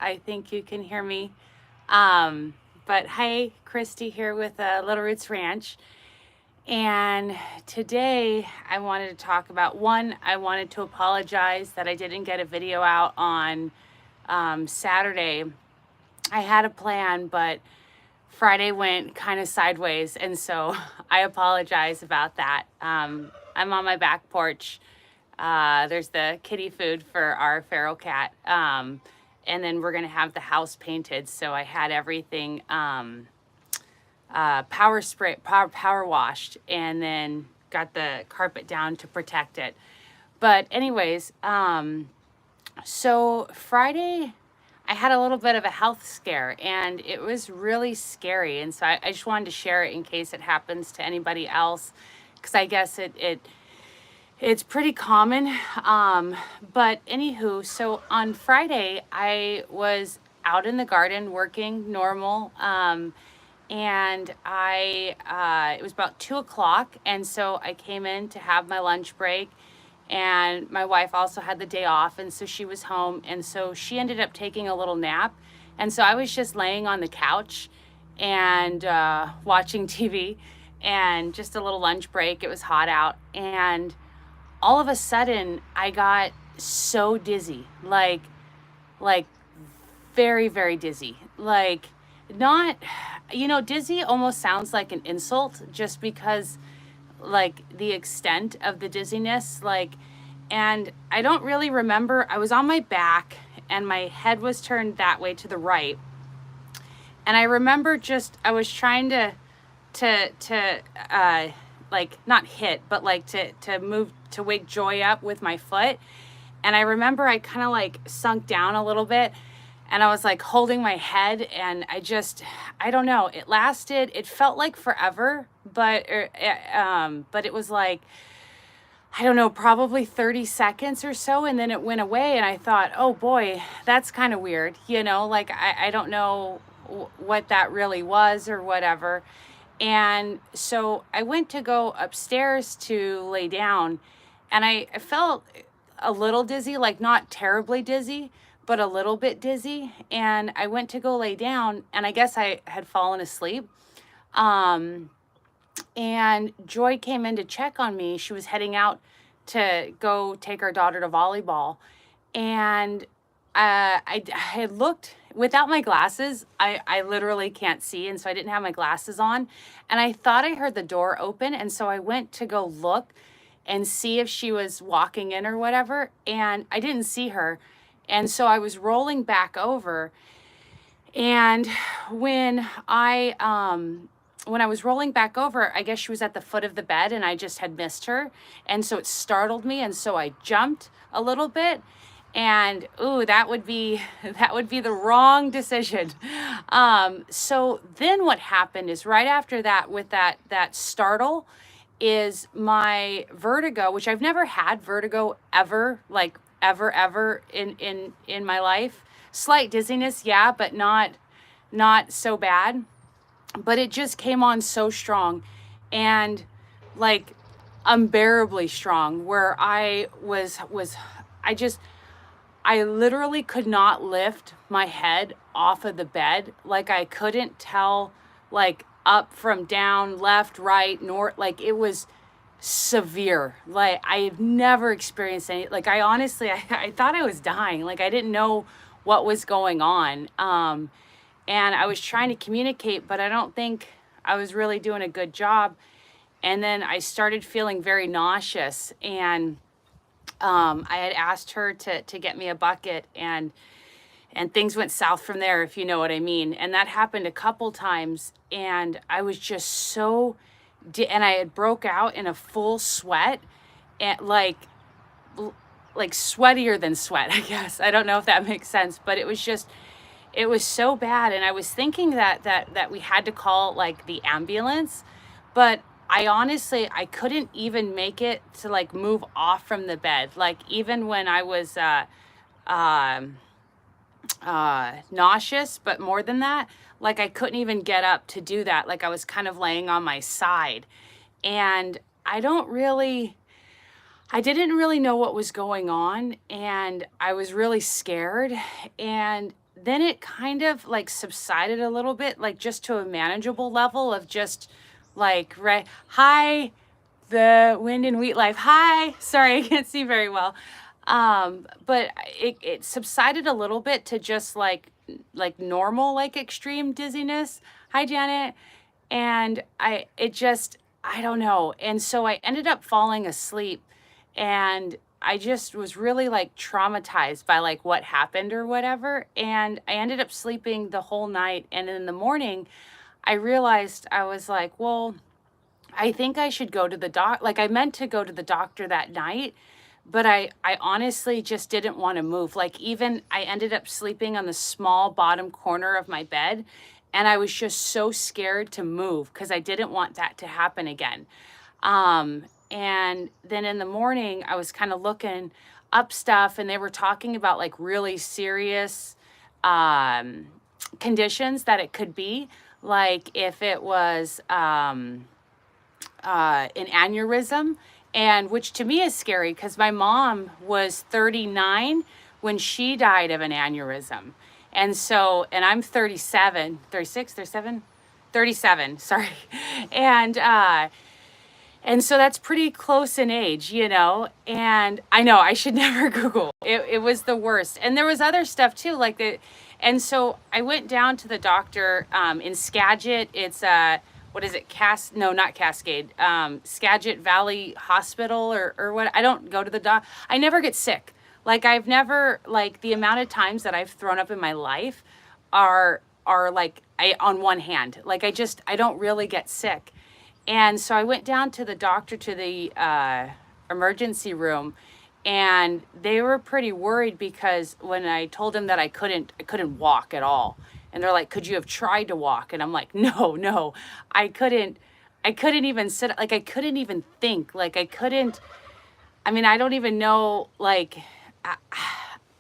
I think you can hear me. But hey, Christy here with Little Roots Ranch. And today I wanted to talk about one, I wanted to apologize that I didn't get a video out on Saturday. I had a plan, but Friday went kind of sideways. And so I apologize about that. I'm on my back porch. There's the kitty food for our feral cat. And then we're going to have the house painted. So I had everything power washed, and then got the carpet down to protect it. But anyways, so Friday, I had a little bit of a health scare, and it was really scary. And so I just wanted to share it in case it happens to anybody else, because I guess it's pretty common. But anywho, so on Friday, I was out in the garden working normal. And it was about 2 o'clock. And so I came in to have my lunch break, and my wife also had the day off. And so she was home. And so she ended up taking a little nap. And so I was just laying on the couch and watching TV, and just a little lunch break. It was hot out. And all of a sudden I got so dizzy, like very, very dizzy. Like, not, dizzy almost sounds like an insult, just because like the extent of the dizziness, and I don't really remember. I was on my back and my head was turned that way to the right. And I remember I was trying to like not hit, but like to move, to wake Joy up with my foot. And I remember I kind of like sunk down a little bit, and I was like holding my head, and I don't know, it felt like forever, but it was like, I don't know, probably 30 seconds or so. And then it went away, and I thought, oh boy, that's kind of weird. Like I don't know what that really was or whatever. And so I went to go upstairs to lay down, and I felt a little dizzy, like not terribly dizzy, but a little bit dizzy. And I went to go lay down, and I guess I had fallen asleep. And Joy came in to check on me. She was heading out to go take our daughter to volleyball. And I had looked without my glasses. I literally can't see. And so I didn't have my glasses on. And I thought I heard the door open. And so I went to go look and see if she was walking in or whatever. And I didn't see her. And so I was rolling back over. And when I was rolling back over, I guess she was at the foot of the bed, and I just had missed her. And so it startled me. And so I jumped a little bit, and ooh, that would be the wrong decision. So then what happened is, right after that, with that startle, is my vertigo, which I've never had vertigo ever, like ever in my life. Slight dizziness, yeah, but not so bad. But it just came on so strong, and like unbearably strong, where I literally could not lift my head off of the bed. Like, I couldn't tell like up from down, left, right, north. Like, it was severe. Like, I've never experienced any, like, I honestly, I thought I was dying. Like, I didn't know what was going on. And I was trying to communicate, but I don't think I was really doing a good job. And then I started feeling very nauseous, and I had asked her to get me a bucket, and things went south from there, if you know what I mean. And that happened a couple times, and I was just so, and I had broke out in a full sweat, and like sweatier than sweat, I guess. I don't know if that makes sense, but it was so bad. And I was thinking that we had to call like the ambulance, but I honestly, I couldn't even make it to like move off from the bed. Like, even when I was nauseous, but more than that, like, I couldn't even get up to do that. Like, I was kind of laying on my side, and I didn't really know what was going on, and I was really scared. And then it kind of like subsided a little bit, like just to a manageable level of just like, right, hi, the wind and wheat life. Hi, sorry, I can't see very well. But it subsided a little bit to just like normal, like extreme dizziness. Hi, Janet. And I don't know. And so I ended up falling asleep, and I just was really like traumatized by like what happened or whatever. And I ended up sleeping the whole night. And in the morning, I realized, I was like, well, I think I should go to the like I meant to go to the doctor that night, but I honestly just didn't want to move. Like, even I ended up sleeping on the small bottom corner of my bed, and I was just so scared to move because I didn't want that to happen again. And then in the morning, I was kind of looking up stuff, and they were talking about like really serious um conditions that it could be, like if it was an aneurysm, and which to me is scary because my mom was 39 when she died of an aneurysm. And so, and I'm 37, 36, 37, 37, sorry. And so that's pretty close in age, you know? And I know I should never Google. It was the worst. And there was other stuff too, like the, and so I went down to the doctor in Skagit. It's what is it? No, not Cascade. Skagit Valley Hospital or what? I don't go to the doc. I never get sick. Like, I've never, like, the amount of times that I've thrown up in my life are like, on one hand. Like, I don't really get sick. And so I went down to the doctor, to the emergency room, and they were pretty worried because when I told them that I couldn't walk at all, and they're like, "Could you have tried to walk?" And I'm like, "No, I couldn't. I couldn't even sit. Like, I couldn't even think. Like, I couldn't. I mean, I don't even know. Like, I,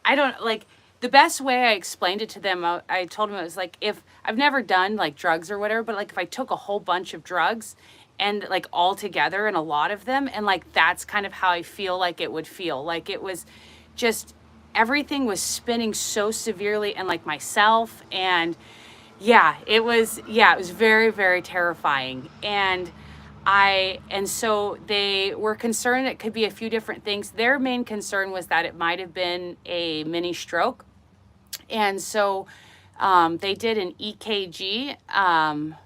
I don't like." The best way I explained it to them, I told them, it was like, if I've never done like drugs or whatever, but like if I took a whole bunch of drugs and like all together and a lot of them, and like that's kind of how I feel like it would feel. Like, it was just, everything was spinning so severely, and like myself, and it was very, very terrifying. And so they were concerned it could be a few different things. Their main concern was that it might have been a mini stroke. And so they did an EKG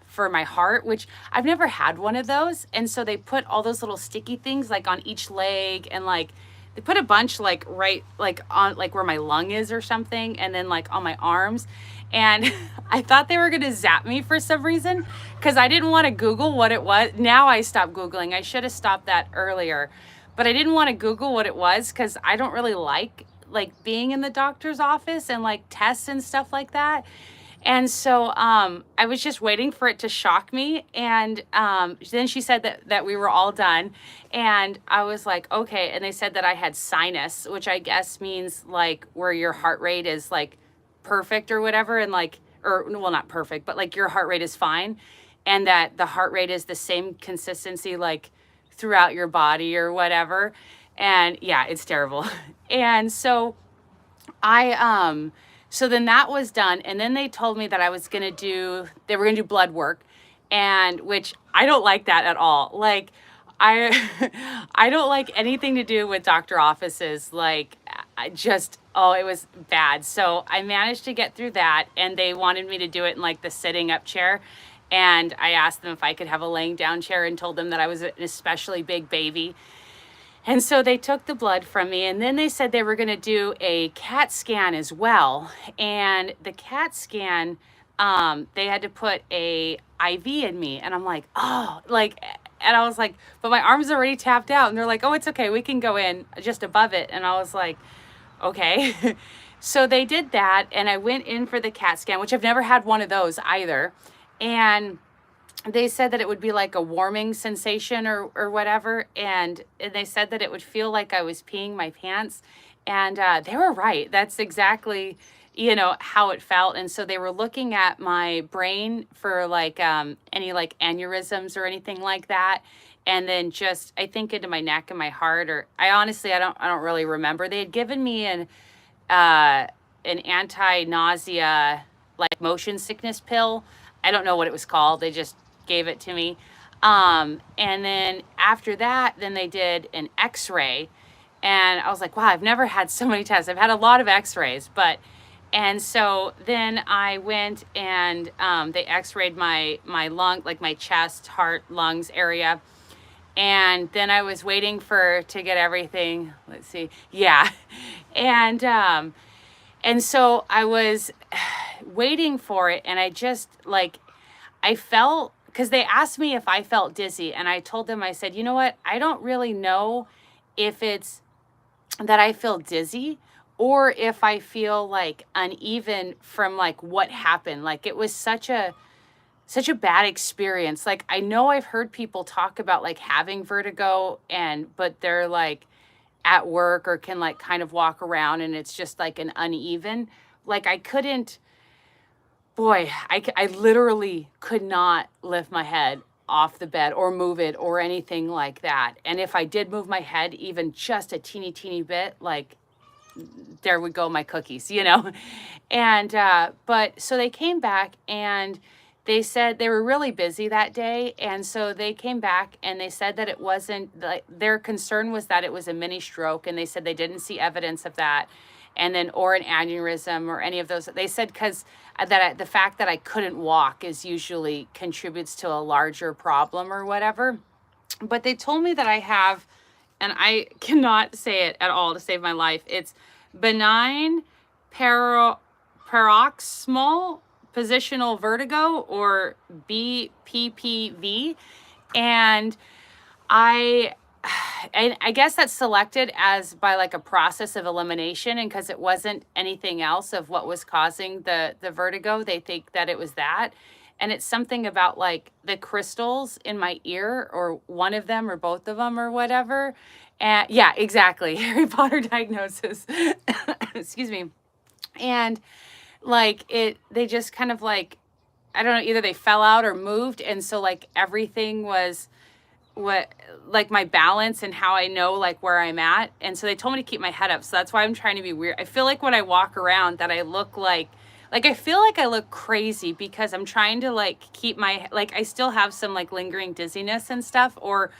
for my heart, which I've never had one of those. And so they put all those little sticky things like on each leg, and like they put a bunch like right like on like where my lung is or something, and then like on my arms. And I thought they were going to zap me for some reason because I didn't want to Google what it was. Now I stopped Googling. I should have stopped that earlier. But I didn't want to Google what it was because I don't really like being in the doctor's office and like tests and stuff like that. And so I was just waiting for it to shock me. And then she said that we were all done. And I was like, okay. And they said that I had sinus, which I guess means like where your heart rate is like perfect or whatever. And like, or well, not perfect, but like your heart rate is fine. And that the heart rate is the same consistency like throughout your body or whatever. And yeah, it's terrible. And so so then that was done. And then they told me that they were going to do blood work, and which I don't like that at all. Like, I don't like anything to do with doctor offices. Like, it was bad. So I managed to get through that, and they wanted me to do it in like the sitting up chair. And I asked them if I could have a laying down chair, and told them that I was an especially big baby. And so they took the blood from me, and then they said they were going to do a CAT scan as well. And the CAT scan, they had to put a IV in me. And I'm like, oh, like, and I was like, but my arm's already tapped out. And they're like, oh, it's okay. We can go in just above it. And I was like, okay. So they did that, and I went in for the CAT scan, which I've never had one of those either. And they said that it would be like a warming sensation or whatever. And they said that it would feel like I was peeing my pants. And they were right. That's exactly, how it felt. And so they were looking at my brain for like any like aneurysms or anything like that. And then just, I think, into my neck and my heart, or I honestly, I don't really remember. They had given me an anti-nausea, like motion sickness pill. I don't know what it was called. They just gave it to me. And then after that, then they did an x-ray. And I was like, wow, I've never had so many tests. I've had a lot of x-rays, but, and so then I went and they x-rayed my lung, like my chest, heart, lungs area. And then I was waiting to get everything. Let's see. Yeah. And so I was waiting for it, and I just like, I felt, because they asked me if I felt dizzy, and I told them, I said, you know what? I don't really know if it's that I feel dizzy or if I feel like uneven from like what happened. Like it was such a bad experience. Like I know I've heard people talk about like having vertigo but they're like at work or can like kind of walk around and it's just like an uneven. Like I couldn't, boy, I literally could not lift my head off the bed or move it or anything like that. And if I did move my head even just a teeny bit, like there would go my cookies, you know? And, but so they came back and they said they were really busy that day. And so they came back and they said that it wasn't, like, their concern was that it was a mini stroke. And they said they didn't see evidence of that. And then, or an aneurysm or any of those. They said, because the fact that I couldn't walk is usually contributes to a larger problem or whatever. But they told me that I have, and I cannot say it at all to save my life. It's benign paroxysmal positional vertigo, or BPPV. And I guess that's selected as by like a process of elimination, and because it wasn't anything else of what was causing the vertigo, they think that it was that. And it's something about like the crystals in my ear, or one of them or both of them or whatever. And yeah, exactly. Harry Potter diagnosis. Excuse me. And like they just kind of like, I don't know, either they fell out or moved. And so like everything was what, like my balance and how I know like where I'm at. And so they told me to keep my head up. So that's why I'm trying to be weird. I feel like when I walk around that I look like I feel like I look crazy because I'm trying to like keep my, like I still have some like lingering dizziness and stuff, or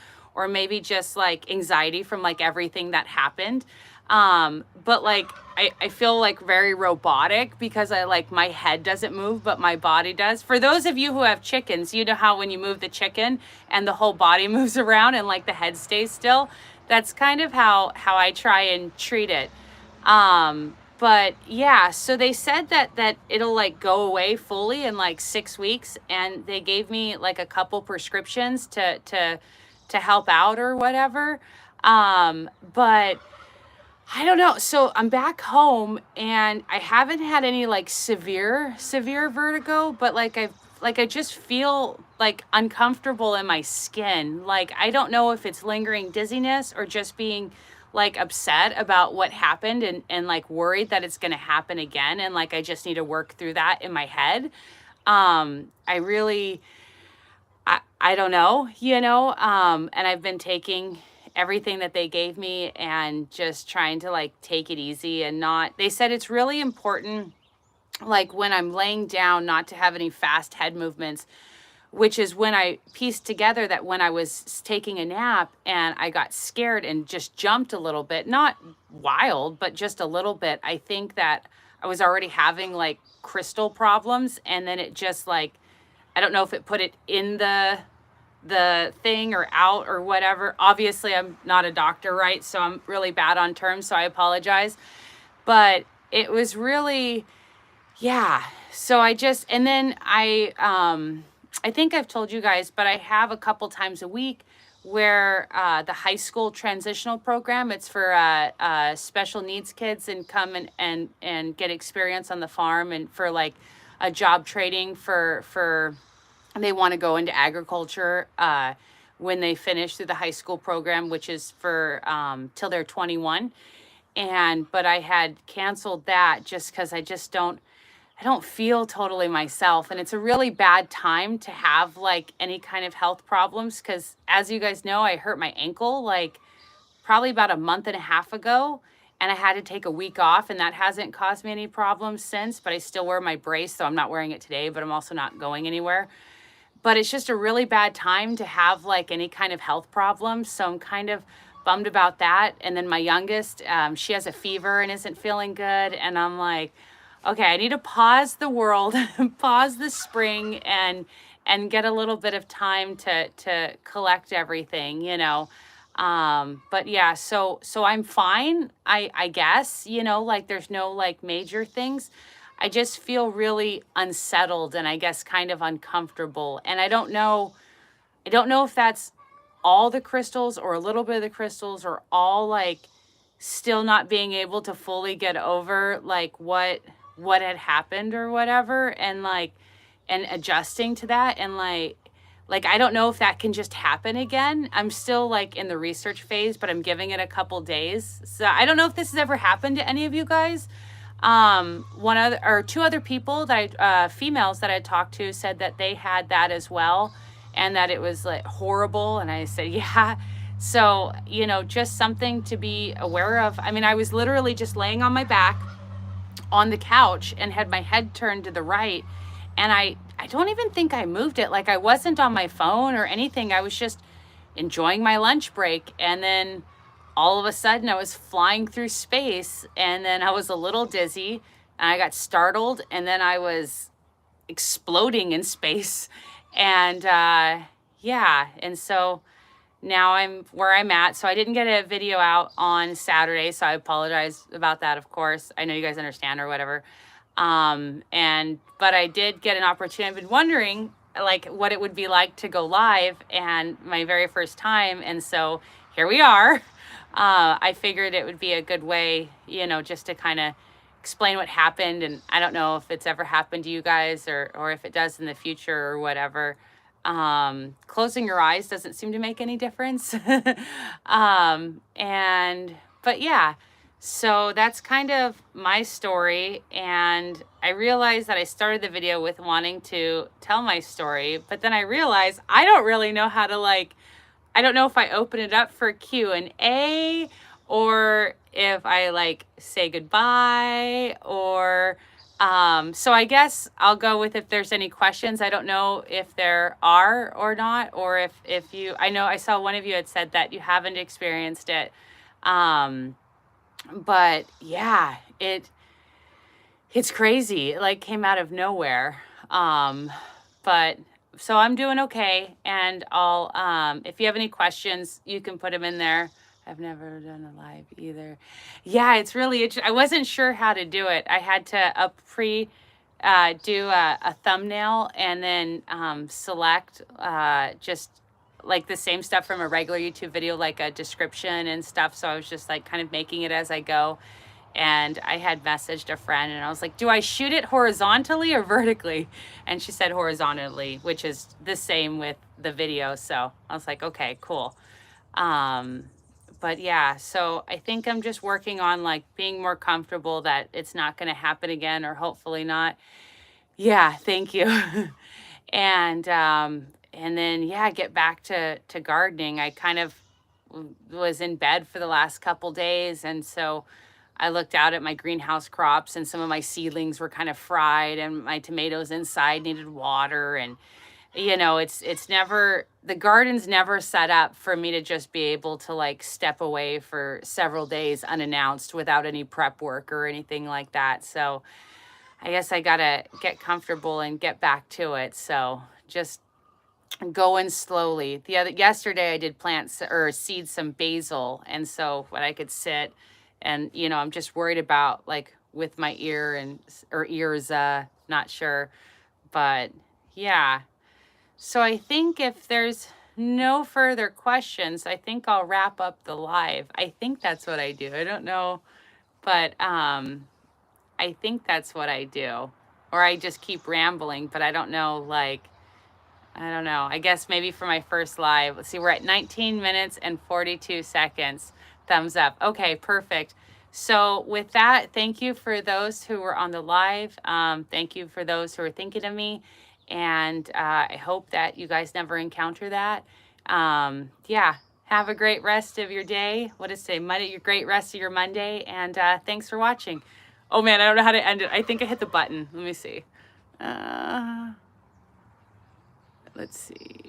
maybe just like anxiety from like everything that happened. But like I feel like very robotic because I like my head doesn't move, but my body does. For those of you who have chickens, you know how when you move the chicken and the whole body moves around and like the head stays still. That's kind of how I try and treat it. But yeah, so they said that it'll like go away fully in like 6 weeks, and they gave me like a couple prescriptions to help out or whatever. But I don't know. So I'm back home and I haven't had any like severe vertigo, but like I just feel like uncomfortable in my skin. Like I don't know if it's lingering dizziness or just being like upset about what happened and like worried that it's going to happen again, and like I just need to work through that in my head. I really I don't know, you know, and I've been taking everything that they gave me and just trying to like take it easy and not, they said it's really important, like when I'm laying down, not to have any fast head movements, which is when I pieced together that when I was taking a nap and I got scared and just jumped a little bit, not wild, but just a little bit. I think that I was already having like crystal problems, and then it just like, I don't know if it put it in the thing or out or whatever. Obviously, I'm not a doctor, right? So I'm really bad on terms, so I apologize. But it was really, yeah. So I just, and then I think I've told you guys, but I have a couple times a week where the high school transitional program, it's for special needs kids, and come and get experience on the farm, and for like a job training for they want to go into agriculture when they finish through the high school program, which is for till they're 21. But I had canceled that just because I don't feel totally myself. And it's a really bad time to have like any kind of health problems, because as you guys know, I hurt my ankle like probably about a month and a half ago. and I had to take a week off, and that hasn't caused me any problems since, but I still wear my brace, so I'm not wearing it today, but I'm also not going anywhere. But it's just a really bad time to have like any kind of health problems. So I'm kind of bummed about that. And then my youngest, she has a fever and isn't feeling good. And I'm like, okay, I need to pause the world, pause the spring, and get a little bit of time to collect everything, you know. But yeah, so I'm fine, I guess, you know, like there's no like major things. I just feel really unsettled and I guess kind of uncomfortable. And I don't know if that's all the crystals or a little bit of the crystals or all like still not being able to fully get over like what had happened or whatever, and like and adjusting to that, and like I don't know if that can just happen again. I'm still like in the research phase, but I'm giving it a couple days. So I don't know if this has ever happened to any of you guys. One other or two other people that females that I talked to said that they had that as well, and that it was like horrible. And I said, yeah. So, you know, just something to be aware of. I mean, I was literally just laying on my back on the couch and had my head turned to the right, and I don't even think I moved it. Like I wasn't on my phone or anything. I was just enjoying my lunch break, and then all of a sudden I was flying through space, and then I was a little dizzy and I got startled, and then I was exploding in space. And yeah, and so now I'm where I'm at. So I didn't get a video out on Saturday, so I apologize about that, of course. I know you guys understand or whatever. But I did get an opportunity. I've been wondering like what it would be like to go live, and my very first time. And so here we are. I figured it would be a good way, you know, just to kind of explain what happened. And I don't know if it's ever happened to you guys, or if it does in the future or whatever. Closing your eyes doesn't seem to make any difference. But yeah, so that's kind of my story. And I realized that I started the video with wanting to tell my story, but then I realized I don't really know how to like, I don't know if I open it up for Q&A or if I like say goodbye, or so I guess I'll go with if there's any questions. I don't know if there are or not, or if you, I know I saw one of you had said that you haven't experienced it. But yeah, it's crazy. It like came out of nowhere. But so I'm doing okay, and I'll if you have any questions, you can put them in there. I've never done a live either. Yeah, it's really I wasn't sure how to do it. I had to do a thumbnail, and then select just like the same stuff from a regular YouTube video, like a description and stuff. So I was just like kind of making it as I go. And I had messaged a friend, and I was like, do I shoot it horizontally or vertically? And she said horizontally, which is the same with the video. So I was like, okay, cool. But yeah, so I think I'm just working on like being more comfortable that it's not going to happen again, or hopefully not. Yeah, thank you. And then yeah, get back to gardening. I kind of was in bed for the last couple days, and so I looked out at my greenhouse crops, and some of my seedlings were kind of fried, and my tomatoes inside needed water. And you know, it's never, the garden's never set up for me to just be able to like step away for several days unannounced without any prep work or anything like that. So I guess I gotta get comfortable and get back to it. So just going slowly. Yesterday I did plant or seed some basil, and so when I could sit, and you know, I'm just worried about like with my ear and or ears, not sure, but yeah. So I think if there's no further questions, I think I'll wrap up the live. I think that's what I do. I don't know, but I think that's what I do, or I just keep rambling, but I don't know, like, I don't know. I guess maybe for my first live. Let's see, we're at 19 minutes and 42 seconds. Thumbs up. Okay, perfect. So with that, thank you for those who were on the live. Thank you for those who are thinking of me. And I hope that you guys never encounter that. Yeah, Have a great rest of your day. What is today? Monday, your great rest of your Monday. And thanks for watching. Oh man, I don't know how to end it. I think I hit the button. Let me see. Let's see.